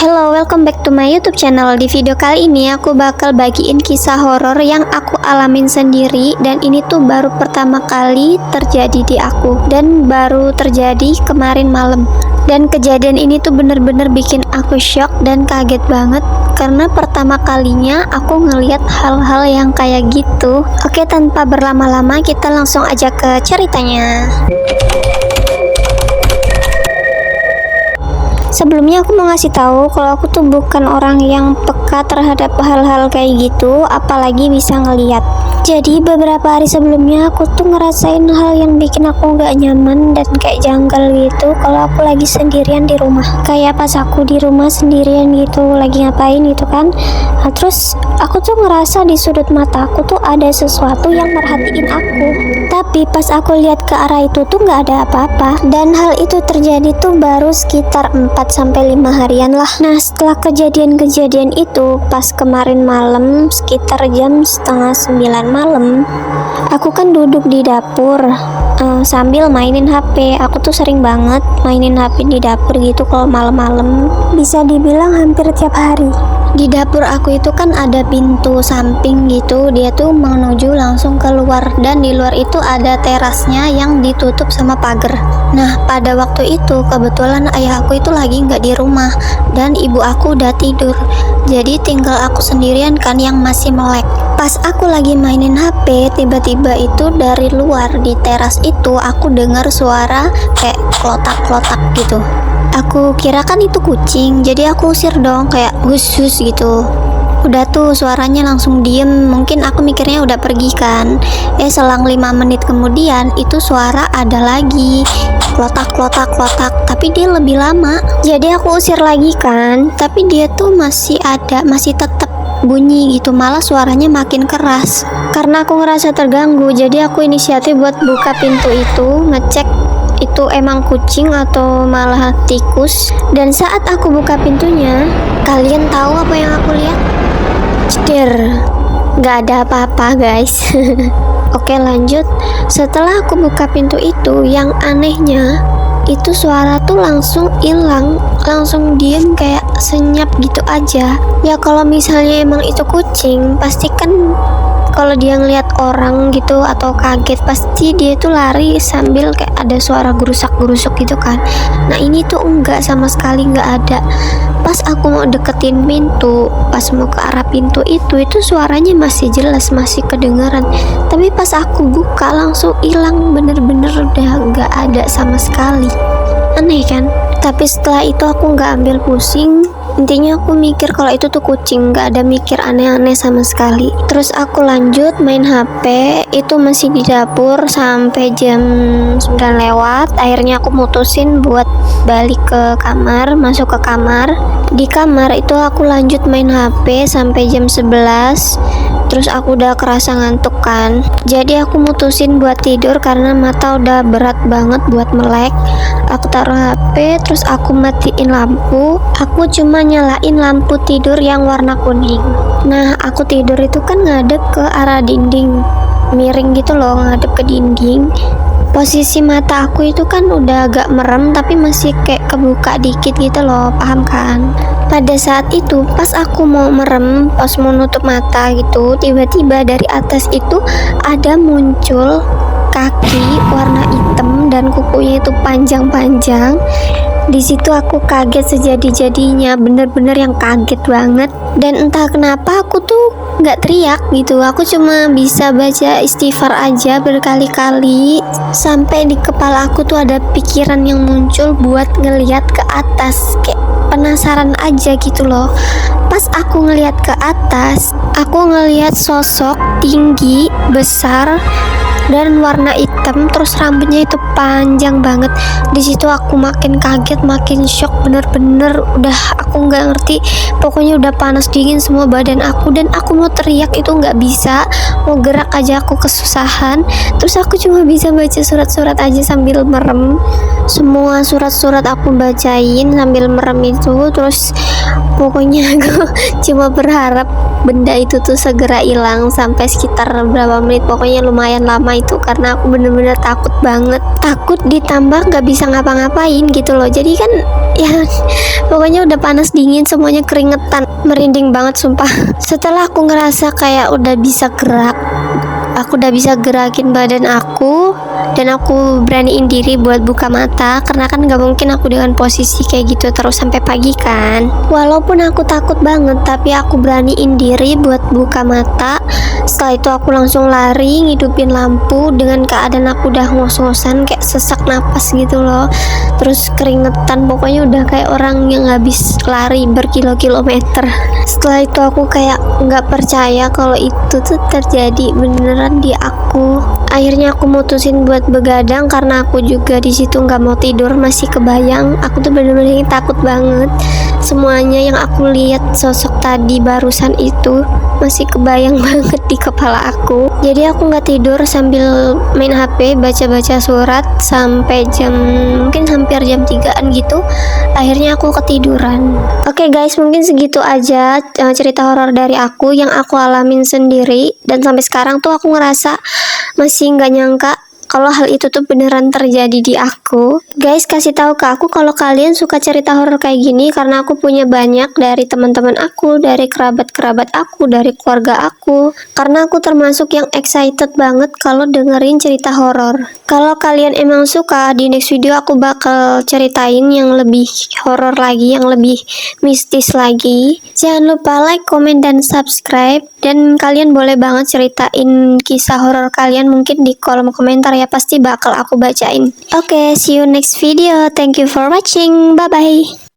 Hello, welcome back to my YouTube channel. Di video kali ini aku bakal bagiin kisah horor yang aku alamin sendiri, dan ini tuh baru pertama kali terjadi di aku dan baru terjadi kemarin malam. Dan kejadian ini tuh bener-bener bikin aku shock dan kaget banget karena pertama kalinya aku ngeliat hal-hal yang kayak gitu. Oke, tanpa berlama-lama kita langsung aja ke ceritanya. Sebelumnya aku mau ngasih tahu kalau aku tuh bukan orang yang peka terhadap hal-hal kayak gitu, apalagi bisa ngeliat. Jadi beberapa hari sebelumnya aku tuh ngerasain hal yang bikin aku nggak nyaman dan kayak janggal gitu kalau aku lagi sendirian di rumah. Kayak pas aku di rumah sendirian gitu, lagi ngapain gitu kan. Nah, terus aku tuh ngerasa di sudut mata aku tuh ada sesuatu yang merhatiin aku. Tapi pas aku lihat ke arah itu tuh nggak ada apa-apa. Dan hal itu terjadi tuh baru sekitar 4-5 harian lah. Nah, setelah kejadian-kejadian itu pas kemarin malam sekitar jam 8:30 malam, aku kan duduk di dapur sambil mainin HP. Aku tuh sering banget mainin HP di dapur gitu kalau malam-malam, bisa dibilang hampir tiap hari. Di dapur aku itu kan ada pintu samping gitu, dia tuh menuju langsung keluar, dan di luar itu ada terasnya yang ditutup sama pagar. Nah, pada waktu itu kebetulan ayah aku itu lagi nggak di rumah dan ibu aku udah tidur, jadi tinggal aku sendirian kan yang masih melek. Pas aku lagi mainin HP, tiba-tiba itu dari luar di teras itu aku dengar suara kayak klotak-klotak gitu. Aku kira kan itu kucing, jadi aku usir dong kayak hus-hus gitu. Udah tuh suaranya langsung diem, mungkin aku mikirnya udah pergi kan. Selang 5 menit kemudian itu suara ada lagi, klotak-klotak-klotak, tapi dia lebih lama. Jadi aku usir lagi kan, tapi dia tuh masih ada, masih tetap bunyi gitu, malah suaranya makin keras. Karena aku ngerasa terganggu, jadi aku inisiatif buat buka pintu itu, ngecek itu emang kucing atau malah tikus. Dan saat aku buka pintunya, kalian tahu apa yang aku lihat? Ceder, gak ada apa-apa guys. Oke, lanjut. Setelah aku buka pintu itu, yang anehnya itu suara tuh langsung hilang, langsung diem kayak senyap gitu aja. Ya kalau misalnya emang itu kucing, pasti kan kalau dia ngeliat orang gitu atau kaget, pasti dia tuh lari sambil kayak ada suara gerusak-gerusuk gitu kan. Nah, ini tuh enggak, sama sekali enggak ada. Pas aku mau deketin pintu, pas mau ke arah pintu itu suaranya masih jelas, masih kedengaran. Tapi pas aku buka langsung hilang, bener-bener udah enggak ada sama sekali. Aneh kan? Tapi setelah itu aku nggak ambil pusing. Intinya aku mikir kalau itu tuh kucing, nggak ada mikir aneh-aneh sama sekali. Terus aku lanjut main HP, itu masih di dapur sampai jam 9 lewat. Akhirnya aku mutusin buat balik ke kamar, masuk ke kamar. Di kamar itu aku lanjut main HP sampai jam 11. Terus aku udah kerasa ngantuk kan, jadi aku mutusin buat tidur karena mata udah berat banget buat melek. Aku taruh HP, terus aku matiin lampu. Aku cuma nyalain lampu tidur yang warna kuning. Nah, aku tidur itu kan ngadep ke arah dinding, miring gitu loh, ngadep ke dinding. Posisi mata aku itu kan udah agak merem, tapi masih kayak kebuka dikit gitu loh, paham kan? Pada saat itu pas aku mau merem, pas mau nutup mata gitu, tiba-tiba dari atas itu ada muncul kaki warna hitam dan kukunya itu panjang-panjang. Di situ aku kaget sejadi-jadinya, bener-bener yang kaget banget. Dan entah kenapa aku tuh nggak teriak gitu, aku cuma bisa baca istighfar aja berkali-kali. Sampai di kepala aku tuh ada pikiran yang muncul buat ngeliat ke atas, kayak penasaran aja gitu loh. Pas aku ngeliat ke atas, aku ngeliat sosok tinggi, besar, dan warna hitam, terus rambutnya itu panjang banget. Di situ aku makin kaget, makin shock, bener-bener udah aku nggak ngerti. Pokoknya udah panas dingin semua badan aku, dan aku mau teriak itu nggak bisa, mau gerak aja aku kesusahan. Terus aku cuma bisa baca surat-surat aja sambil merem. Semua surat-surat aku bacain sambil merem itu. Terus pokoknya aku cuma berharap benda itu tuh segera hilang. Sampai sekitar berapa menit, pokoknya lumayan lama selama itu karena aku bener-bener takut banget, takut ditambah nggak bisa ngapa-ngapain gitu loh. Jadi kan ya pokoknya udah panas dingin, semuanya keringetan, merinding banget sumpah. Setelah aku ngerasa kayak udah bisa gerak, aku udah bisa gerakin badan aku, dan aku beraniin diri buat buka mata, karena kan gak mungkin aku dengan posisi kayak gitu terus sampai pagi kan. Walaupun aku takut banget, tapi aku beraniin diri buat buka mata. Setelah itu aku langsung lari, ngidupin lampu, dengan keadaan aku udah ngos-ngosan kayak sesak napas gitu loh, terus keringetan, pokoknya udah kayak orang yang habis lari berkilo-kilometer. Setelah itu aku kayak nggak percaya kalau itu tuh terjadi beneran di aku. Akhirnya aku mutusin buat begadang karena aku juga di situ nggak mau tidur, masih kebayang. Aku tuh bener-bener takut banget. Semuanya yang aku lihat sosok tadi barusan itu masih kebayang banget di kepala aku. Jadi aku nggak tidur sambil main HP, baca-baca surat sampai mungkin hampir jam 3-an gitu. Akhirnya aku ketiduran. Oke guys, mungkin segitu aja cerita horor dari aku yang aku alamin sendiri, dan sampai sekarang tuh aku ngerasa masih nggak nyangka kalau hal itu tuh beneran terjadi di aku. Guys, kasih tahu ke aku kalau kalian suka cerita horor kayak gini, karena aku punya banyak dari teman-teman aku, dari kerabat-kerabat aku, dari keluarga aku. Karena aku termasuk yang excited banget kalau dengerin cerita horor. Kalau kalian emang suka, di next video aku bakal ceritain yang lebih horor lagi, yang lebih mistis lagi. Jangan lupa like, comment, dan subscribe. Dan kalian boleh banget ceritain kisah horor kalian mungkin di kolom komentar ya, pasti bakal aku bacain. Oke, see you next video. Thank you for watching. Bye bye.